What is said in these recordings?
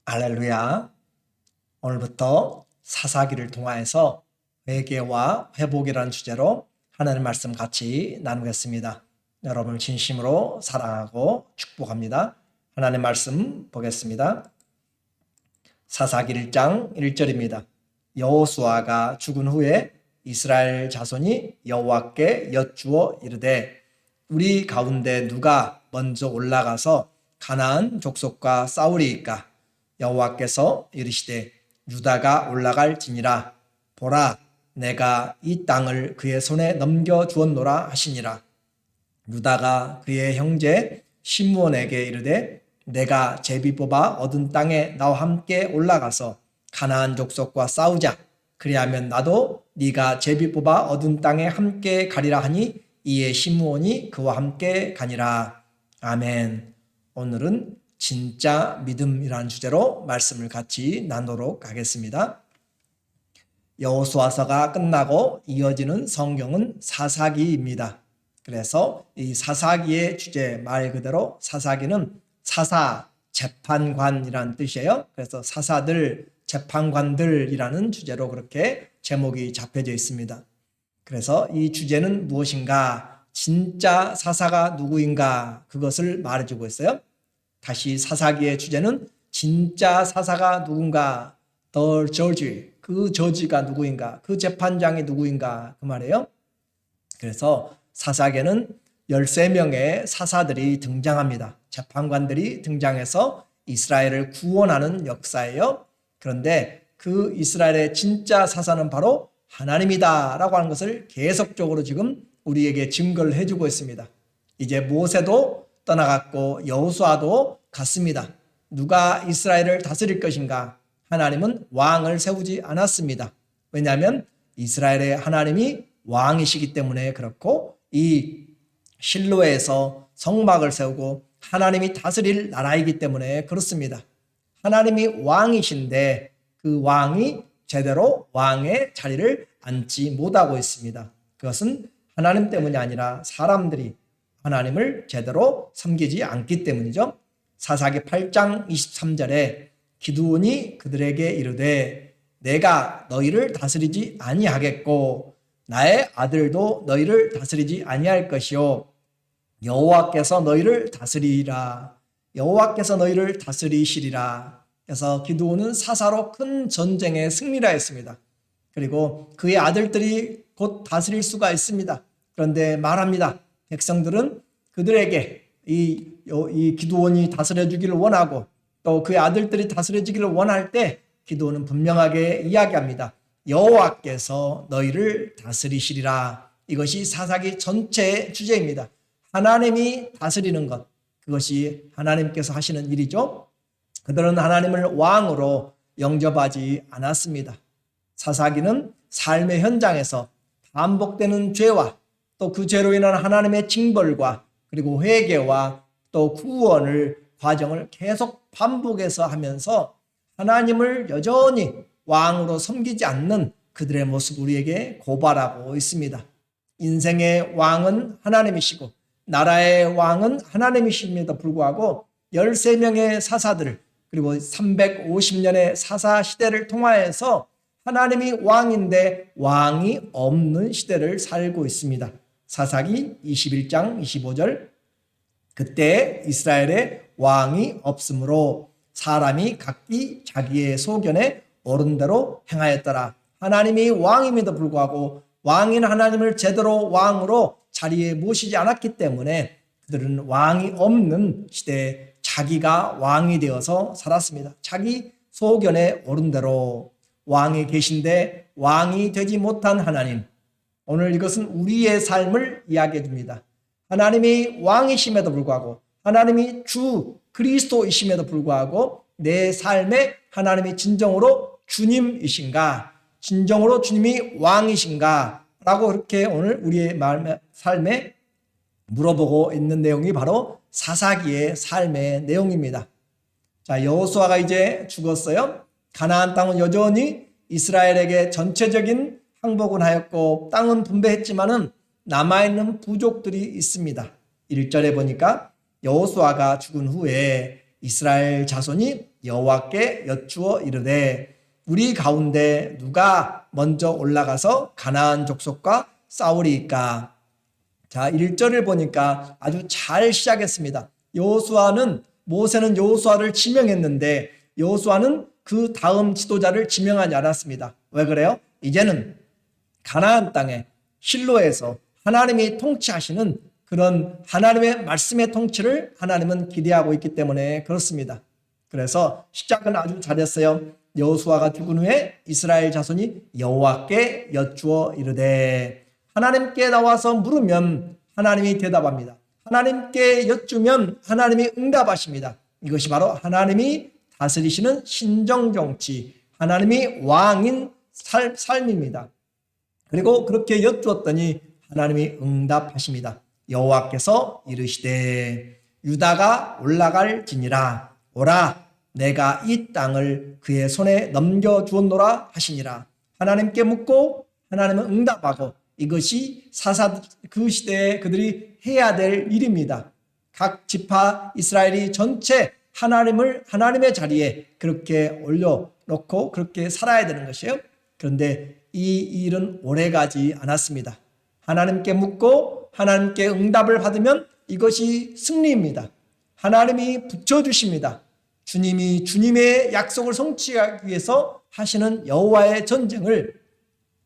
할렐루야. 오늘부터 사사기를 통하여서 회개와 회복이라는 주제로 하나님 말씀 같이 나누겠습니다. 여러분을 진심으로 사랑하고 축복합니다. 하나님 말씀 보겠습니다. 사사기 1장 1절입니다. 여호수아가 죽은 후에 이스라엘 자손이 여호와께 여쭈어 이르되 우리 가운데 누가 먼저 올라가서 가나안 족속과 싸우리이까? 여호와께서 이르시되 유다가 올라갈지니라. 보라, 내가 이 땅을 그의 손에 넘겨주었노라 하시니라. 유다가 그의 형제 시므온에게 이르되 내가 제비 뽑아 얻은 땅에 나와 함께 올라가서 가나안 족속과 싸우자. 그리하면 나도 네가 제비 뽑아 얻은 땅에 함께 가리라 하니 이에 시므온이 그와 함께 가니라. 아멘. 오늘은 진짜 믿음이라는 주제로 말씀을 같이 나누도록 하겠습니다. 여호수아서가 끝나고 이어지는 성경은 사사기입니다. 그래서 이 사사기의 주제 말 그대로 사사기는 사사, 재판관이라는 뜻이에요. 그래서 사사들, 재판관들이라는 주제로 그렇게 제목이 잡혀져 있습니다. 그래서 이 주제는 무엇인가? 진짜 사사가 누구인가? 그것을 말해주고 있어요. 다시 사사기의 주제는 진짜 사사가 누군가, the judge, 그 저지가 누구인가, 그 재판장이 누구인가 그 말이에요. 그래서 사사기에는 13명의 사사들이 등장합니다. 재판관들이 등장해서 이스라엘을 구원하는 역사예요. 그런데 그 이스라엘의 진짜 사사는 바로 하나님이다 라고 하는 것을 계속적으로 지금 우리에게 증거를 해주고 있습니다. 이제 모세도 떠나갔고 여호수아도 갔습니다. 누가 이스라엘을 다스릴 것인가? 하나님은 왕을 세우지 않았습니다. 왜냐하면 이스라엘의 하나님이 왕이시기 때문에 그렇고 이 실로에서 성막을 세우고 하나님이 다스릴 나라이기 때문에 그렇습니다. 하나님이 왕이신데 그 왕이 제대로 왕의 자리를 앉지 못하고 있습니다. 그것은 하나님 때문이 아니라 사람들이 하나님을 제대로 섬기지 않기 때문이죠. 사사기 8장 23절에 기드온이 그들에게 이르되 내가 너희를 다스리지 아니하겠고 나의 아들도 너희를 다스리지 아니할 것이요 여호와께서 너희를 다스리리라. 여호와께서 너희를 다스리시리라. 그래서 기드온은 사사로 큰 전쟁에 승리를 했습니다. 그리고 그의 아들들이 곧 다스릴 수가 있습니다. 그런데 말합니다. 백성들은 그들에게 이 기드온이 다스려주기를 원하고 또 그의 아들들이 다스려주기를 원할 때 기드온은 분명하게 이야기합니다. 여호와께서 너희를 다스리시리라. 이것이 사사기 전체의 주제입니다. 하나님이 다스리는 것, 그것이 하나님께서 하시는 일이죠. 그들은 하나님을 왕으로 영접하지 않았습니다. 사사기는 삶의 현장에서 반복되는 죄와 또 그 죄로 인한 하나님의 징벌과 그리고 회개와 또 구원을 과정을 계속 반복해서 하면서 하나님을 여전히 왕으로 섬기지 않는 그들의 모습을 우리에게 고발하고 있습니다. 인생의 왕은 하나님이시고 나라의 왕은 하나님이심에도 불구하고 13명의 사사들 그리고 350년의 사사 시대를 통하여서 하나님이 왕인데 왕이 없는 시대를 살고 있습니다. 사사기 21장 25절 그때 이스라엘에 왕이 없으므로 사람이 각기 자기의 소견에 옳은 대로 행하였더라. 하나님이 왕임에도 불구하고 왕인 하나님을 제대로 왕으로 자리에 모시지 않았기 때문에 그들은 왕이 없는 시대에 자기가 왕이 되어서 살았습니다. 자기 소견에 옳은 대로 왕이 계신데 왕이 되지 못한 하나님. 오늘 이것은 우리의 삶을 이야기해 줍니다. 하나님이 왕이심에도 불구하고 하나님이 주 그리스도이심에도 불구하고 내 삶에 하나님이 진정으로 주님이신가? 진정으로 주님이 왕이신가? 라고 그렇게 오늘 우리의 삶에 물어보고 있는 내용이 바로 사사기의 삶의 내용입니다. 자, 여호수아가 이제 죽었어요. 가나안 땅은 여전히 이스라엘에게 전체적인 항복은 하였고 땅은 분배했지만은 남아있는 부족들이 있습니다. 1절에 보니까 여호수아가 죽은 후에 이스라엘 자손이 여호와께 여쭈어 이르되 우리 가운데 누가 먼저 올라가서 가나안 족속과 싸우리이까. 자, 1절을 보니까 아주 잘 시작했습니다. 모세는 여호수아를 지명했는데 여호수아는 그 다음 지도자를 지명하지 않았습니다. 왜 그래요? 이제는 가나안 땅에 실로에서 하나님이 통치하시는 그런 하나님의 말씀의 통치를 하나님은 기대하고 있기 때문에 그렇습니다. 그래서 시작은 아주 잘했어요. 여호수아가 죽은 후에 이스라엘 자손이 여호와께 여쭈어 이르되, 하나님께 나와서 물으면 하나님이 대답합니다. 하나님께 여쭈면 하나님이 응답하십니다. 이것이 바로 하나님이 다스리시는 신정정치, 하나님이 왕인 삶입니다. 그리고 그렇게 여쭈었더니 하나님이 응답하십니다. 여호와께서 이르시되 유다가 올라갈지니라. 오라, 내가 이 땅을 그의 손에 넘겨주었노라 하시니라. 하나님께 묻고 하나님은 응답하고, 이것이 그 시대에 그들이 해야 될 일입니다. 각 지파 이스라엘이 전체 하나님의 자리에 그렇게 올려놓고 그렇게 살아야 되는 것이에요. 그런데 이 일은 오래가지 않았습니다. 하나님께 묻고 하나님께 응답을 받으면 이것이 승리입니다. 하나님이 붙여주십니다. 주님이 주님의 약속을 성취하기 위해서 하시는 여호와의 전쟁을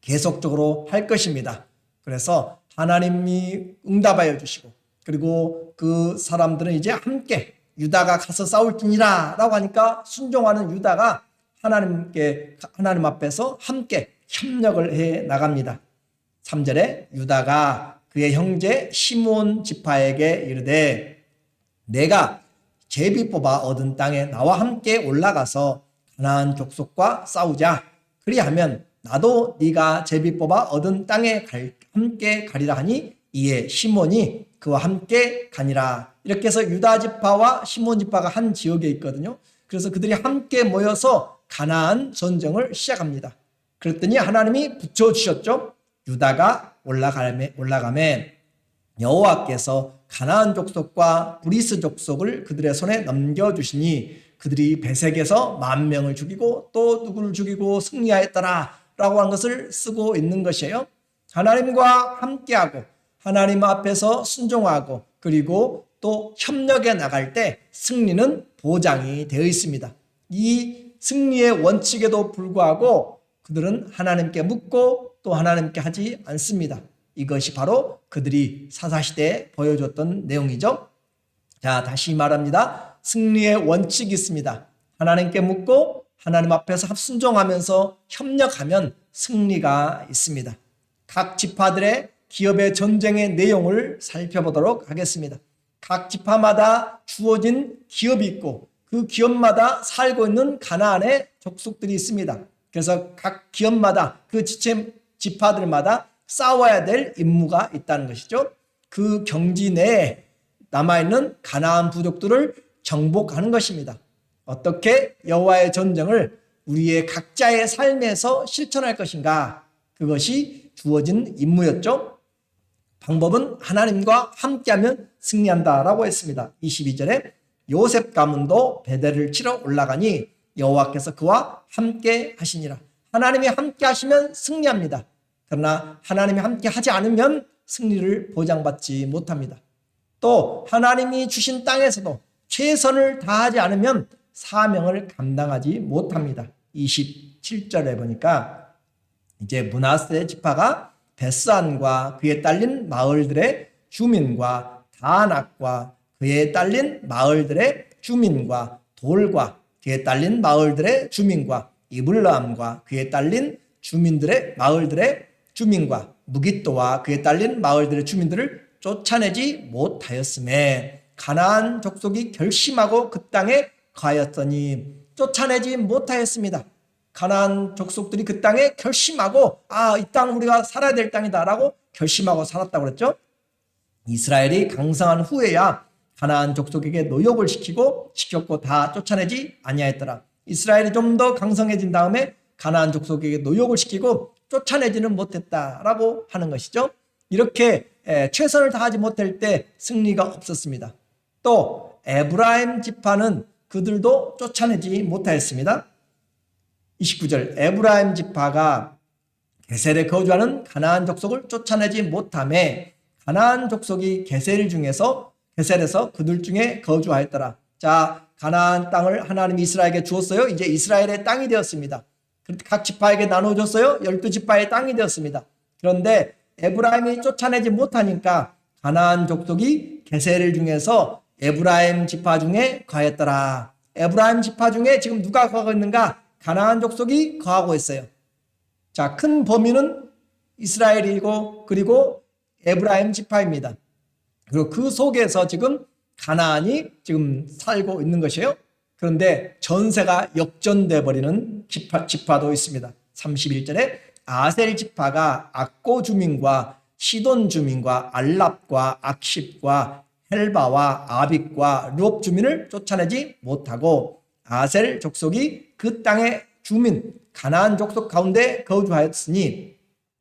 계속적으로 할 것입니다. 그래서 하나님이 응답하여 주시고, 그리고 그 사람들은 이제 함께 유다가 가서 싸울지니라 라고 하니까 순종하는 유다가 하나님 앞에서 함께 협력을 해 나갑니다. 3절에 유다가 그의 형제 시므온 지파에게 이르되 내가 제비 뽑아 얻은 땅에 나와 함께 올라가서 가나안 족속과 싸우자. 그리하면 나도 네가 제비 뽑아 얻은 땅에 함께 가리라 하니 이에 시몬이 그와 함께 가니라. 이렇게 해서 유다 지파와 시몬 지파가 한 지역에 있거든요. 그래서 그들이 함께 모여서 가나안 전쟁을 시작합니다. 그랬더니 하나님이 붙여주셨죠. 유다가 올라가매 여호와께서 가나안 족속과 브리스 족속을 그들의 손에 넘겨주시니 그들이 베색에서 10,000명을 죽이고 또 누구를 죽이고 승리하였더라 라고 한 것을 쓰고 있는 것이에요. 하나님과 함께하고 하나님 앞에서 순종하고 그리고 또 협력에 나갈 때 승리는 보장이 되어 있습니다. 이 승리의 원칙에도 불구하고 그들은 하나님께 묻고 또 하나님께 하지 않습니다. 이것이 바로 그들이 사사시대에 보여줬던 내용이죠. 자, 다시 말합니다. 승리의 원칙이 있습니다. 하나님께 묻고 하나님 앞에서 순종하면서 협력하면 승리가 있습니다. 각 지파들의 기업의 전쟁의 내용을 살펴보도록 하겠습니다. 각 지파마다 주어진 기업이 있고 그 기업마다 살고 있는 가나안의 족속들이 있습니다. 그래서 각 기업마다 그 지파들마다 싸워야 될 임무가 있다는 것이죠. 그 경지 내에 남아있는 가나안 부족들을 정복하는 것입니다. 어떻게 여호와의 전쟁을 우리의 각자의 삶에서 실천할 것인가, 그것이 주어진 임무였죠. 방법은 하나님과 함께하면 승리한다라고 했습니다. 22절에 요셉 가문도 베델을 치러 올라가니 여호와께서 그와 함께 하시니라. 하나님이 함께 하시면 승리합니다. 그러나 하나님이 함께 하지 않으면 승리를 보장받지 못합니다. 또 하나님이 주신 땅에서도 최선을 다하지 않으면 사명을 감당하지 못합니다. 27절에 보니까 이제 므낫세 지파가 베스안과 그에 딸린 마을들의 주민과 다낙과 그에 딸린 마을들의 주민과 돌과 그에 딸린 마을들의 주민과 이블람과 그에 딸린 주민들의 마을들의 주민과 무깃도와 그에 딸린 마을들의 주민들을 쫓아내지 못하였음에 가나안 족속이 결심하고 그 땅에 가였더니 쫓아내지 못하였습니다. 가나안 족속들이 그 땅에 결심하고 이 땅 우리가 살아야 될 땅이다라고 결심하고 살았다고 그랬죠. 이스라엘이 강성한 후에야 가나안 족속에게 노역을 시켰고 다 쫓아내지 아니하였더라. 이스라엘이 좀 더 강성해진 다음에 가나안 족속에게 노역을 시키고 쫓아내지는 못했다라고 하는 것이죠. 이렇게 최선을 다하지 못할 때 승리가 없었습니다. 또 에브라임 지파는 그들도 쫓아내지 못하였습니다. 29절 에브라임 지파가 게셀에 거주하는 가나안 족속을 쫓아내지 못하매 가나안 족속이 게셀에서 그들 중에 거주하였더라. 자, 가나안 땅을 하나님이 이스라엘에게 주었어요. 이제 이스라엘의 땅이 되었습니다. 각 지파에게 나눠줬어요. 12지파의 땅이 되었습니다. 그런데 에브라임이 쫓아내지 못하니까 가나안 족속이 게셀 중에서 에브라임 지파 중에 거하였더라. 에브라임 지파 중에 지금 누가 거하고 있는가? 가나안 족속이 거하고 있어요. 자, 큰 범위는 이스라엘이고 그리고 에브라임 지파입니다. 그리고 그 속에서 지금 가나안이 지금 살고 있는 것이에요. 그런데 전세가 역전돼 버리는 지파도 있습니다. 31절에 아셀 지파가 악고 주민과 시돈 주민과 알랍과 악십과 헬바와 아빅과 룹 주민을 쫓아내지 못하고 아셀 족속이 그 땅의 주민 가나안 족속 가운데 거주하였으니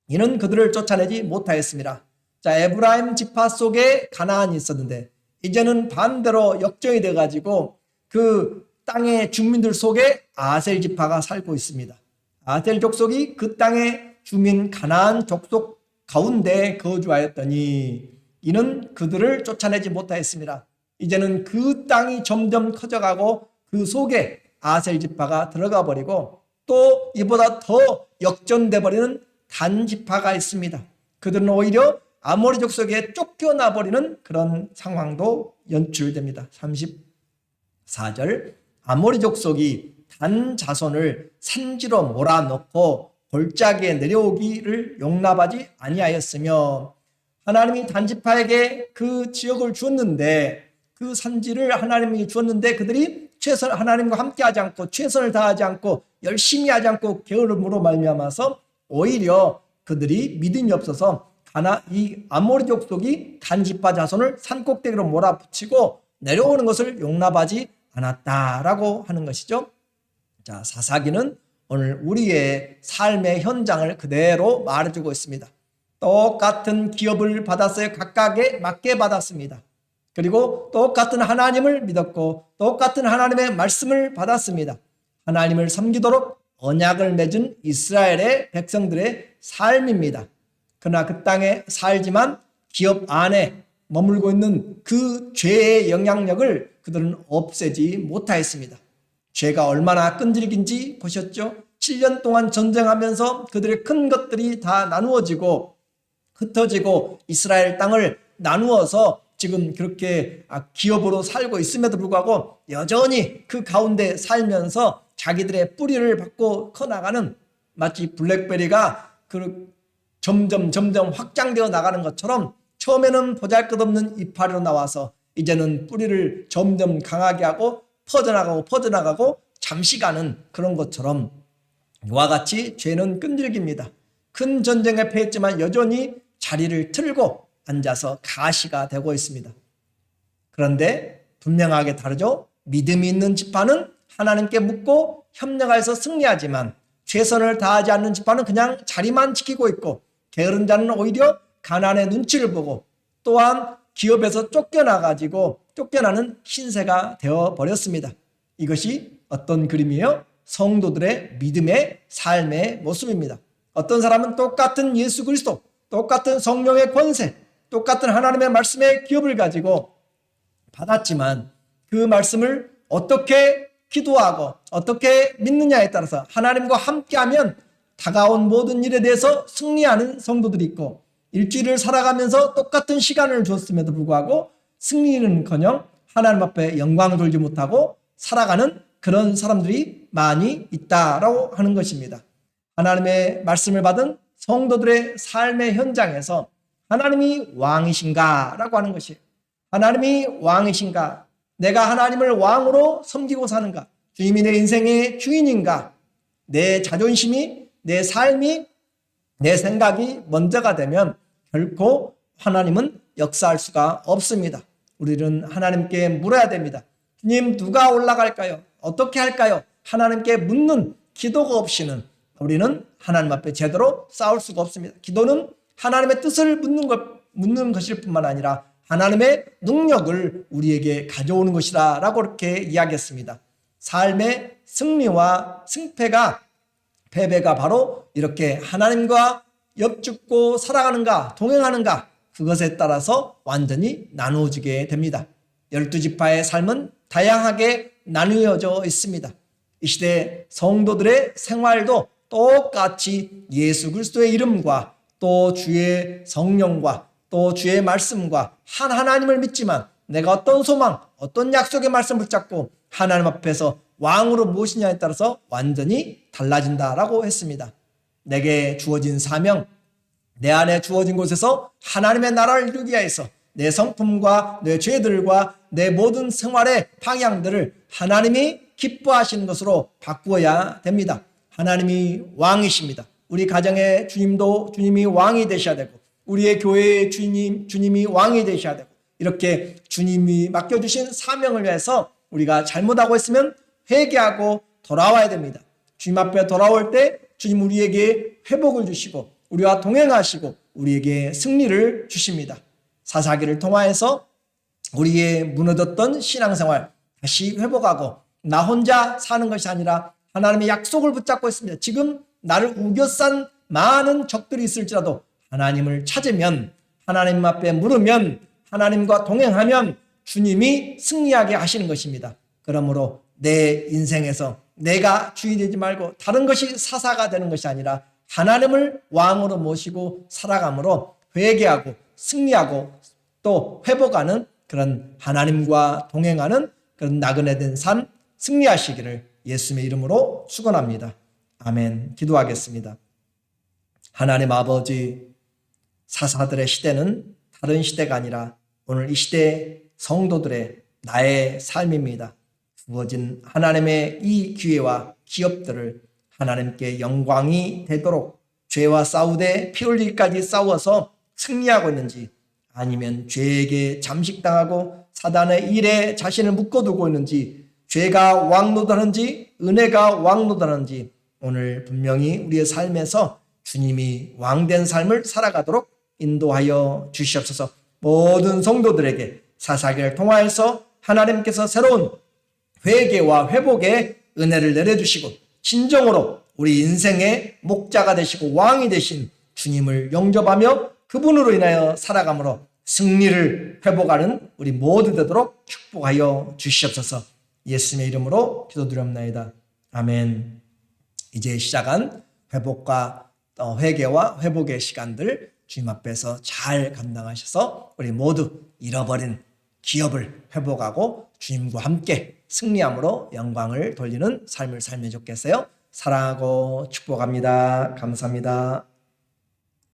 이는 그들을 쫓아내지 못하였습니다. 자, 에브라임 지파 속에 가나안이 있었는데 이제는 반대로 역전이 돼가지고 그 땅의 주민들 속에 아셀 지파가 살고 있습니다. 아셀 족속이 그 땅의 주민 가나안 족속 가운데 거주하였더니 이는 그들을 쫓아내지 못하였습니다. 이제는 그 땅이 점점 커져가고 그 속에 아셀 지파가 들어가 버리고 또 이보다 더 역전돼 버리는 단 지파가 있습니다. 그들은 오히려 아모리 족속에 쫓겨나 버리는 그런 상황도 연출됩니다. 34절 아모리 족속이 단 자손을 산지로 몰아넣고 골짜기에 내려오기를 용납하지 아니하였으며 하나님이 단지파에게 그 지역을 주었는데 그 산지를 하나님이 주었는데 그들이 하나님과 함께하지 않고 최선을 다하지 않고 열심히 하지 않고 게으름으로 말미암아서 오히려 그들이 믿음이 없어서 이 아모리 족속이 단지파 자손을 산꼭대기로 몰아붙이고 내려오는 것을 용납하지 않았다라고 하는 것이죠. 자, 사사기는 오늘 우리의 삶의 현장을 그대로 말해주고 있습니다. 똑같은 기업을 받았어요. 각각에 맞게 받았습니다. 그리고 똑같은 하나님을 믿었고 똑같은 하나님의 말씀을 받았습니다. 하나님을 섬기도록 언약을 맺은 이스라엘의 백성들의 삶입니다. 그러나 그 땅에 살지만 기업 안에 머물고 있는 그 죄의 영향력을 그들은 없애지 못하였습니다. 죄가 얼마나 끈질긴지 보셨죠? 7년 동안 전쟁하면서 그들의 큰 것들이 다 나누어지고 흩어지고 이스라엘 땅을 나누어서 지금 그렇게 기업으로 살고 있음에도 불구하고 여전히 그 가운데 살면서 자기들의 뿌리를 받고 커나가는 마치 블랙베리가 점점 확장되어 나가는 것처럼 처음에는 보잘것없는 이파리로 나와서 이제는 뿌리를 점점 강하게 하고 퍼져나가고 잠시 가는 그런 것처럼 이와 같이 죄는 끈질깁니다. 큰 전쟁에 패했지만 여전히 자리를 틀고 앉아서 가시가 되고 있습니다. 그런데 분명하게 다르죠. 믿음이 있는 지파는 하나님께 묻고 협력해서 승리하지만 최선을 다하지 않는 지파는 그냥 자리만 지키고 있고 게으른 자는 오히려 가난의 눈치를 보고 또한 기업에서 쫓겨나는 신세가 되어버렸습니다. 이것이 어떤 그림이에요? 성도들의 믿음의 삶의 모습입니다. 어떤 사람은 똑같은 예수 그리스도, 똑같은 성령의 권세, 똑같은 하나님의 말씀의 기업을 가지고 받았지만 그 말씀을 어떻게 기도하고 어떻게 믿느냐에 따라서 하나님과 함께하면 다가온 모든 일에 대해서 승리하는 성도들이 있고 일주일을 살아가면서 똑같은 시간을 줬음에도 불구하고 승리는커녕 하나님 앞에 영광을 돌지 못하고 살아가는 그런 사람들이 많이 있다라고 하는 것입니다. 하나님의 말씀을 받은 성도들의 삶의 현장에서 하나님이 왕이신가 라고 하는 것이에요. 하나님이 왕이신가? 내가 하나님을 왕으로 섬기고 사는가? 주님이 내 인생의 주인인가? 내 자존심이, 내 삶이, 내 생각이 먼저가 되면 결코 하나님은 역사할 수가 없습니다. 우리는 하나님께 물어야 됩니다. 주님, 누가 올라갈까요? 어떻게 할까요? 하나님께 묻는 기도가 없이는 우리는 하나님 앞에 제대로 싸울 수가 없습니다. 기도는 하나님의 뜻을 묻는 것일 뿐만 아니라 하나님의 능력을 우리에게 가져오는 것이다 라고 이렇게 이야기했습니다. 삶의 승리와 승패가 패배가 바로 이렇게 하나님과 엽죽고 살아가는가 동행하는가 그것에 따라서 완전히 나누어지게 됩니다. 12지파의 삶은 다양하게 나누어져 있습니다. 이 시대 성도들의 생활도 똑같이 예수 그리스도의 이름과 또 주의 성령과 또 주의 말씀과 한 하나님을 믿지만 내가 어떤 소망, 어떤 약속의 말씀을 붙잡고 하나님 앞에서 왕으로 무엇이냐에 따라서 완전히 달라진다라고 했습니다. 내게 주어진 사명, 내 안에 주어진 곳에서 하나님의 나라를 이루기 위해서 내 성품과 내 죄들과 내 모든 생활의 방향들을 하나님이 기뻐하시는 것으로 바꾸어야 됩니다. 하나님이 왕이십니다. 우리 가정의 주님이 왕이 되셔야 되고 우리의 교회의 주님이 왕이 되셔야 되고 이렇게 주님이 맡겨주신 사명을 위해서 우리가 잘못하고 있으면 회개하고 돌아와야 됩니다. 주님 앞에 돌아올 때 주님 우리에게 회복을 주시고 우리와 동행하시고 우리에게 승리를 주십니다. 사사기를 통하여서 우리의 무너졌던 신앙생활 다시 회복하고 나 혼자 사는 것이 아니라 하나님의 약속을 붙잡고 있습니다. 지금 나를 우겨싼 많은 적들이 있을지라도 하나님을 찾으면 하나님 앞에 물으면 하나님과 동행하면 주님이 승리하게 하시는 것입니다. 그러므로 내 인생에서 내가 주인이 되지 말고 다른 것이 사사가 되는 것이 아니라 하나님을 왕으로 모시고 살아감으로 회개하고 승리하고 또 회복하는 그런 하나님과 동행하는 그런 나그네 된 삶 승리하시기를 예수님의 이름으로 축원합니다. 아멘. 기도하겠습니다. 하나님 아버지, 사사들의 시대는 다른 시대가 아니라 오늘 이 시대 성도들의 나의 삶입니다. 주어진 하나님의 이 기회와 기업들을 하나님께 영광이 되도록 죄와 싸우되 피 흘리기까지 싸워서 승리하고 있는지 아니면 죄에게 잠식당하고 사단의 일에 자신을 묶어두고 있는지 죄가 왕노다는지 은혜가 왕노다는지 오늘 분명히 우리의 삶에서 주님이 왕된 삶을 살아가도록 인도하여 주시옵소서. 모든 성도들에게 사사기를 통하여서 하나님께서 새로운 회개와 회복의 은혜를 내려주시고 진정으로 우리 인생의 목자가 되시고 왕이 되신 주님을 영접하며 그분으로 인하여 살아감으로 승리를 회복하는 우리 모두 되도록 축복하여 주시옵소서. 예수님의 이름으로 기도드립니다. 아멘. 이제 시작한 회복과 회개와 회복의 시간들 주님 앞에서 잘 감당하셔서 우리 모두 잃어버린 기업을 회복하고 주님과 함께 승리함으로 영광을 돌리는 삶을 삶해 주겠어요. 사랑하고 축복합니다. 감사합니다.